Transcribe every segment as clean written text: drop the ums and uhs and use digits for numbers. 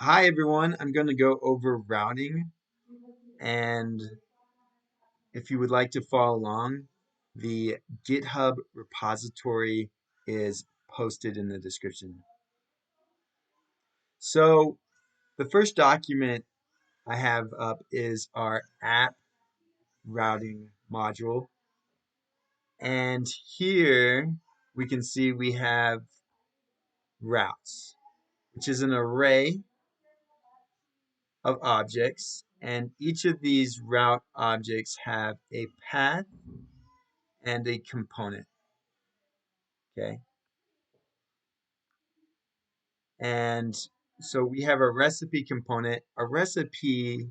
Hi everyone, I'm going to go over routing, and if you would like to follow along, the GitHub repository is posted in the description. So the first document I have up is our app routing module, and here we can see we have routes, which is an array of objects, and each of these route objects have a path and a component. Okay. And so we have a recipe component. A recipe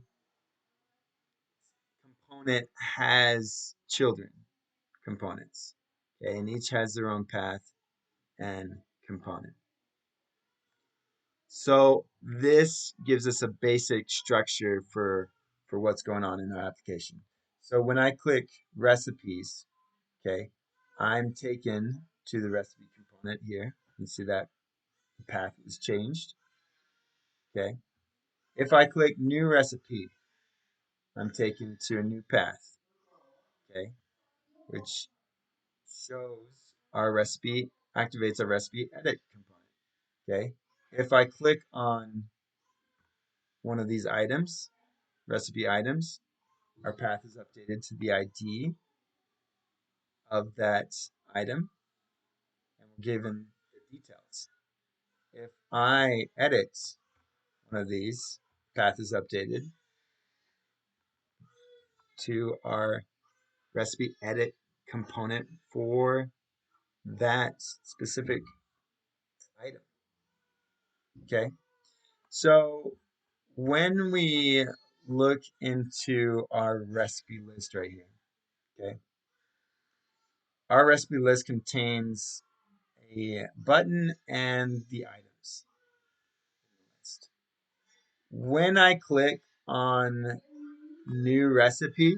component has children components. Okay, and each has their own path and component. So this gives us a basic structure for what's going on in our application. So when I click recipes, okay, I'm taken to the recipe component here. You see that the path is changed. Okay. If I click new recipe, I'm taken to a new path, okay, which shows our recipe, activates our recipe edit component, okay. If I click on one of these items, recipe items, our path is updated to the ID of that item, and we're given the details. If I edit one of these, path is updated to our recipe edit component for that specific item. Okay, so when we look into our recipe list right here, okay, our recipe list contains a button and the items in the list. When I click on new recipe,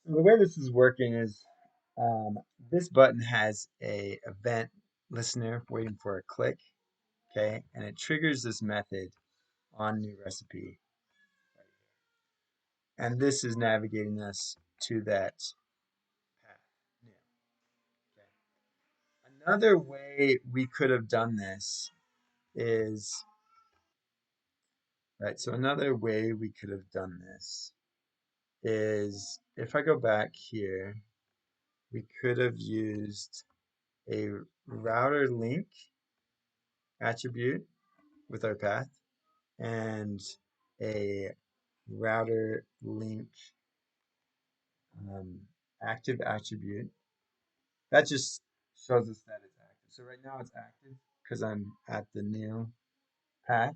the way this is working is this button has a event listener waiting for a click, okay, and it triggers this method on new recipe, and this is navigating us to that path. New. Okay. Another way we could have done this is, right, so another way we could have done this is if I go back here, we could have used a router link attribute with our path and a router link active attribute. That just shows us that it's active. So right now it's active because I'm at the new path.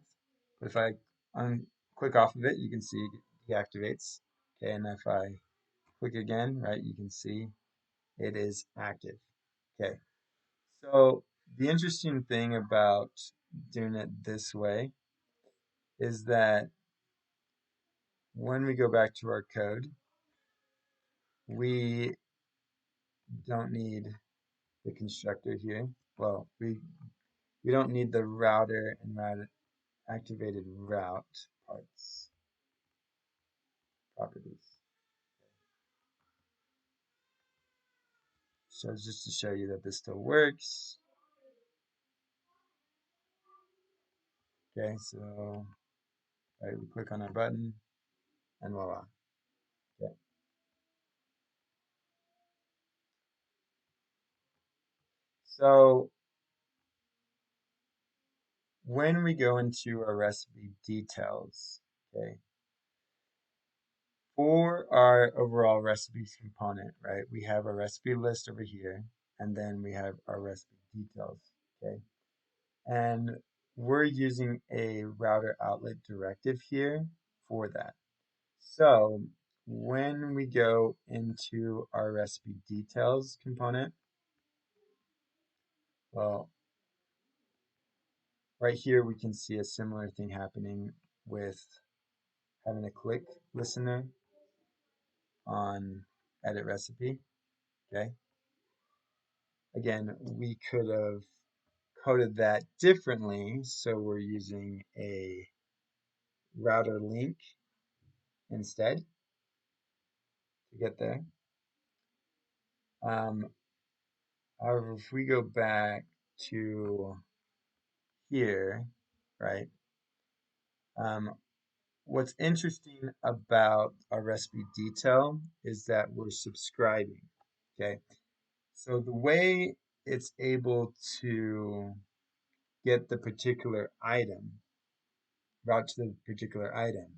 But if I click off of it, you can see it deactivates. Okay, and if I click again, right, you can see it is active. Okay, so the interesting thing about doing it this way is that when we go back to our code, we don't need the constructor here. Well, we don't need the router and router activated route parts properties. So just to show you that this still works. Okay, so right, we click on our button and voila. Okay. So when we go into our recipe details, okay, for our overall recipes component, right, we have our recipe list over here, and then we have our recipe details, okay, and we're using a router outlet directive here for that. So when we go into our recipe details component, well, right here we can see a similar thing happening with having a click listener on edit recipe, okay? Again, we could have coded that differently, so we're using a router link instead to get there. Um, However, if we go back to here, right, um, what's interesting about our recipe detail is that we're subscribing, okay? So the way it's able to get the particular item, route to the particular item,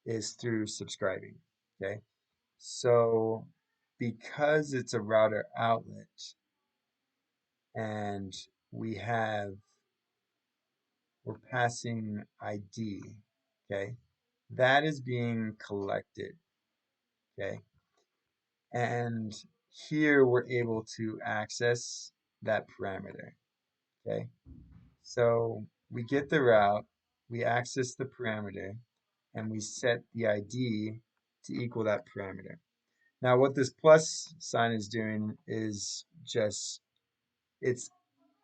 is through subscribing, okay? So because it's a router outlet and we're passing ID, okay? That is being collected, okay? And here we're able to access that parameter, okay? So we get the route, we access the parameter, and we set the ID to equal that parameter. Now what this plus sign is doing is just, it's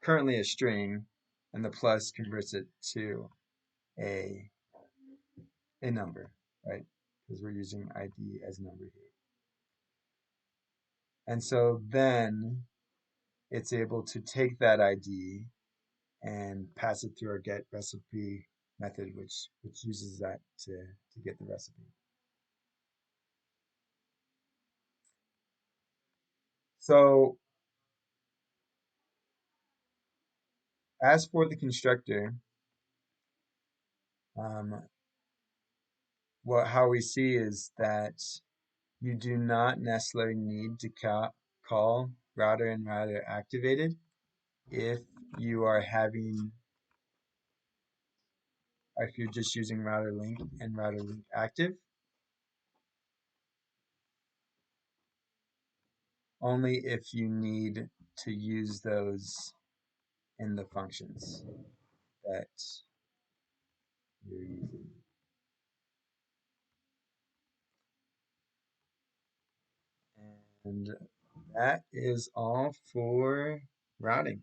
currently a string, and the plus converts it to a, a number, right? Because we're using ID as number here. And so then it's able to take that ID and pass it through our get recipe method, which uses that to get the recipe. So as for the constructor, um, how we see is that you do not necessarily need to call router and router activated if you are having, if you're just using router link and router link active, only if you need to use those in the functions that you're using. And that is all for routing.